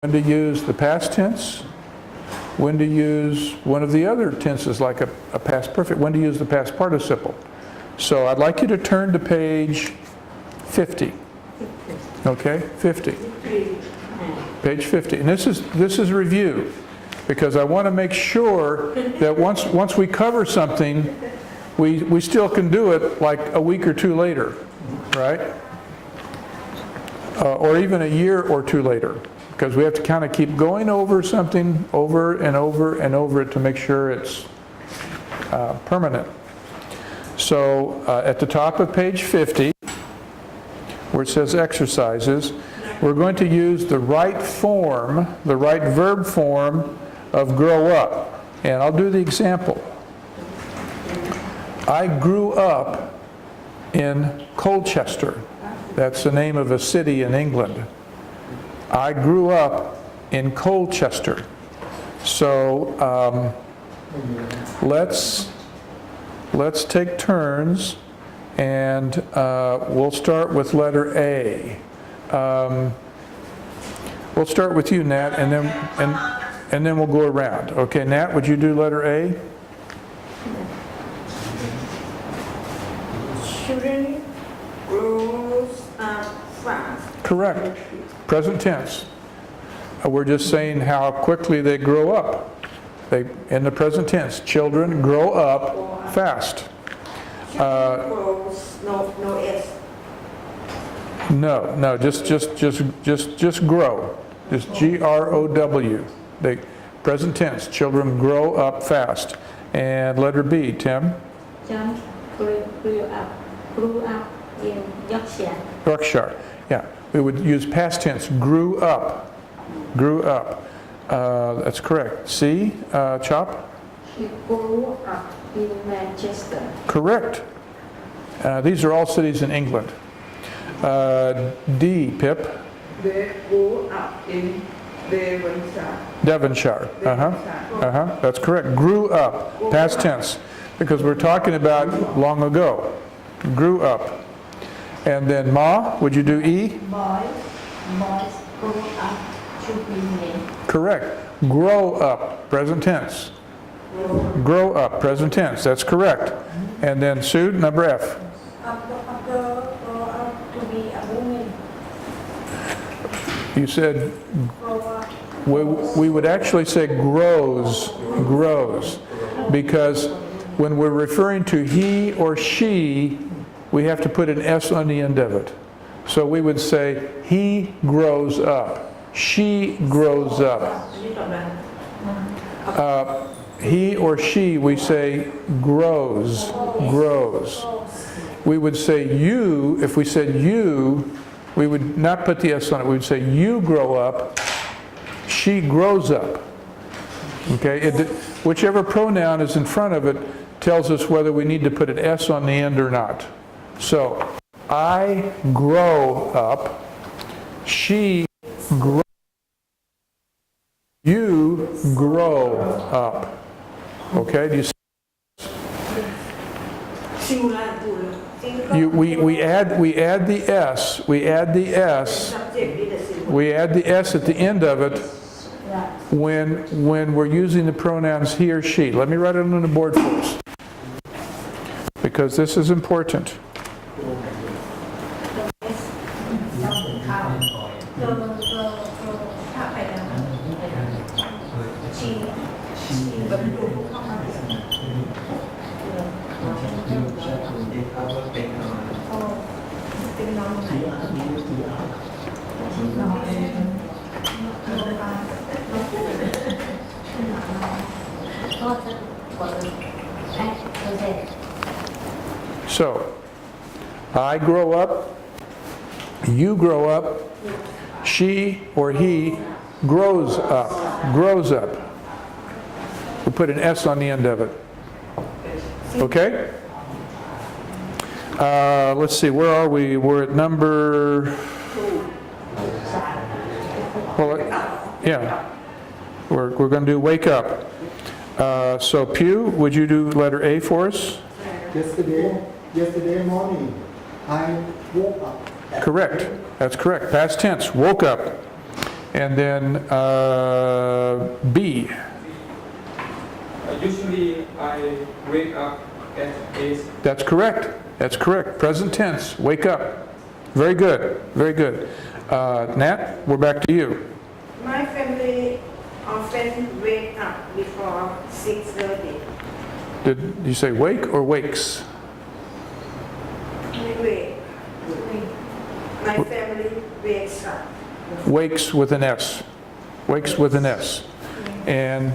when to use the past tense, when to use one of the other tenses like a past perfect, when to use the past participle. So I'd like you to turn to page 50. Okay, 50. Page 50. And this is review, because I want to make sure that once we cover something, we still can do it like a week or two later, right? Or even a year or two later, because we have to kind of keep going over something over and over and over it to make sure it's permanent. So at the top of page 50, where it says exercises, we're going to use the right form, the right verb form of grow up. And I'll do the example. I grew up in Colchester. That's the name of a city in England. I grew up in Colchester. So let's take turns, and we'll start with letter A. We'll start with you, Nat, and then we'll go around. Okay, Nat, would you do letter A? Children grows up fast. Correct. Present tense. We're just saying how quickly they grow up. In the present tense, children grow up fast. Children grows no S. No, just grow. Just G-R-O-W. They present tense. Children grow up fast. And letter B, Tim. John grew up in Yorkshire. Yorkshire. Yeah, we would use past tense. Grew up. Grew up. That's correct. C, Chop. He grew up in Manchester. Correct. These are all cities in England. D, Pip. They grew up in Devonshire. Devonshire. That's correct. Grew up. Past tense. Because we're talking about long ago. Grew up. And then Ma, would you do E? Boys grew up to be men. Correct. Grow up. Present tense. Grow up. Present tense. That's correct. And then Sue, number F. Grow up to be a woman. You said Grow up. we would actually say grows, because when we're referring to he or she, we have to put an S on the end of it. So we would say he grows up, she grows up. He or she, we say grows. We would say you, if we said you, we would not put the S on it. We would say you grow up, she grows up. Okay, whichever pronoun is in front of it tells us whether we need to put an S on the end or not. So, I grow up, she grows, you grow up. Okay, do you see? We add the S. We add the S at the end of it when we're using the pronouns he or she. Let me write it on the board for us, because this is important. So, I grow up, you grow up, she or he grows up. We put an S on the end of it. Okay? Let's see, where are we? We're at number... Well, yeah. We're going to do wake up. So, Pew, would you do letter A for us? Yesterday morning, I woke up. Correct. That's correct. Past tense. Woke up. And then B. Usually I wake up at 8. That's correct. That's correct. Present tense. Wake up. Very good. Very good. Nat, we're back to you. My family often wake up before 6:30. Did you say wake or wakes? Wake. My family wakes up. Wakes with an S. Wakes with an S. And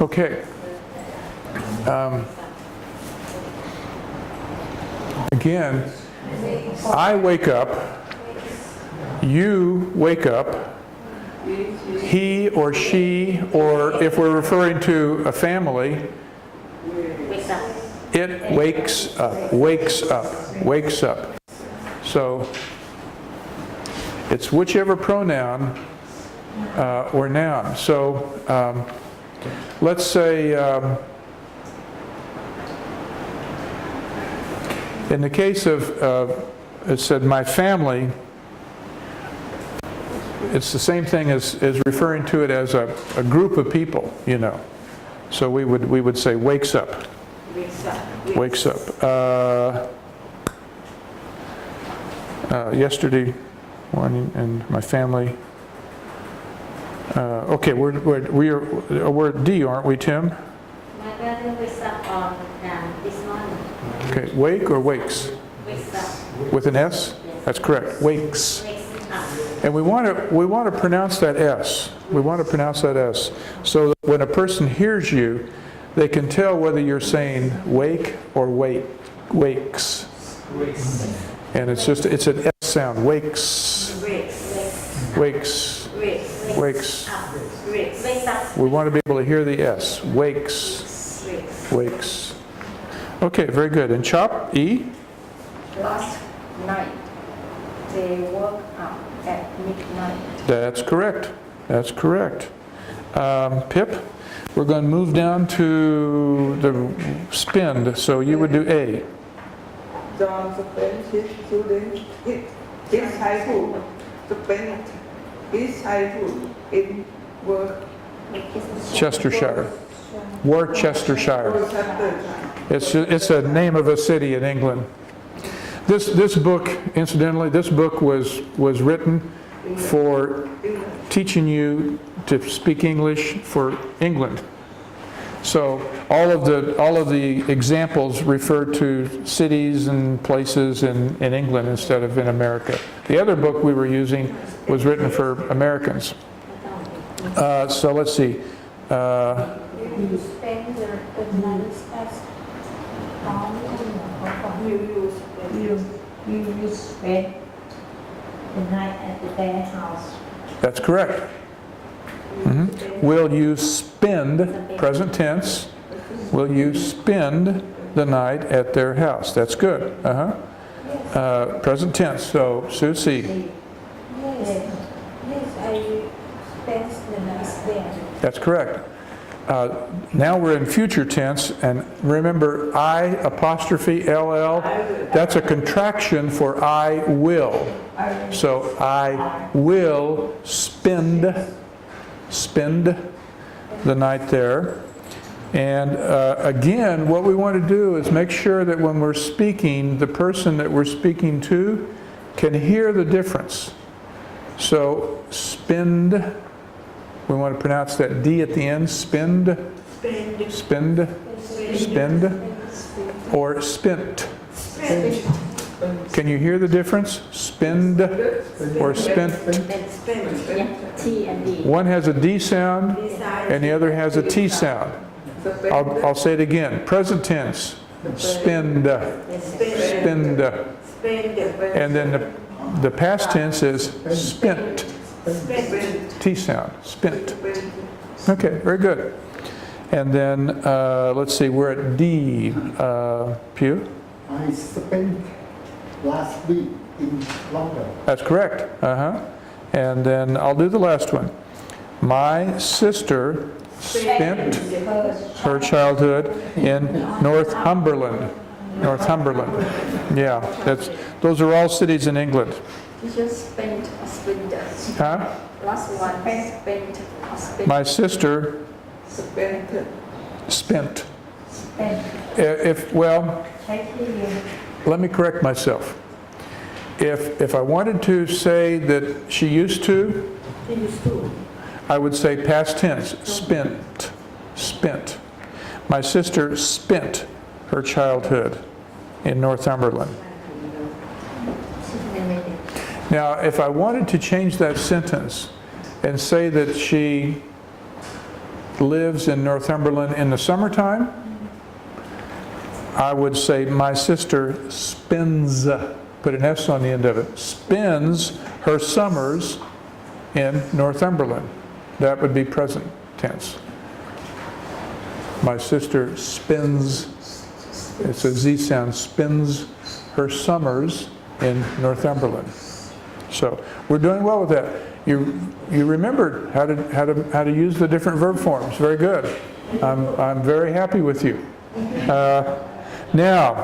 okay. Again, I wake up, you wake up, he or she, or if we're referring to a family, it wakes up, wakes up, wakes up. So it's whichever pronoun or noun. So let's say in the case of it said my family, it's the same thing as referring to it as a group of people, you know. So we would say wakes up. Wakes up. Yesterday morning, and my family. Okay, we're at D, aren't we, Tim? My brother wakes up on this morning. Okay, wake or wakes? Wakes up. With an S? Yes. That's correct. Wakes. Wakes up. And we want to pronounce that S. We want to pronounce that S. So that when a person hears you, they can tell whether you're saying wake or wakes. And it's an S sound. Wakes. Wakes. Wakes. Wakes up. We want to be able to hear the S. Wakes. Wakes. Okay, very good. And chop, E? Last night, they woke up at midnight. That's correct. That's correct. Pip, we're going to move down to the spend. So you would do A. John spent his children, his childhood, spent his childhood in Worcestershire. It's a name of a city in England. This book, incidentally, this book was written for teaching you to speak English for England. So all of the examples refer to cities and places in England instead of in America. The other book we were using was written for Americans. So let's see. You spend the night at you spend the night at their house. That's correct. Will you spend, present tense, will you spend the night at their house? That's good. Present tense. So, Susie. Yes, I spend the night there. That's correct. Now we're in future tense, and remember I apostrophe LL, that's a contraction for I will. So I will spend the night there. And again, what we want to do is make sure that when we're speaking, the person that we're speaking to can hear the difference. So spend, we want to pronounce that D at the end, spend, or spent. Can you hear the difference? Spend or spent? T and D. One has a D sound and the other has a T sound. I'll say it again. Present tense. Spend. Spend. And then the past tense is spent. T sound. Spent. Okay, very good. And then let's see, we're at D. Pew? I spent last week in London. That's correct. And then I'll do the last one. My sister spent her childhood in Northumberland. Northumberland. Yeah, those are all cities in England. Teacher spent or spent. Huh? Last one, spent or spent. My sister spent spent. Spent. Well, ใช้ที่เรียน let me correct myself. If I wanted to say that she used to, ที่ used to I would say past tense, spent, spent. My sister spent her childhood in Northumberland. Now, if I wanted to change that sentence and say that she lives in Northumberland in the summertime, I would say my sister spends, put an S on the end of it, spends her summers in Northumberland. That would be present tense. My sister spends, it's a Z sound, spends her summers in Northumberland. So we're doing well with that. You remembered how to use the different verb forms. Very good. I'm very happy with you. Now.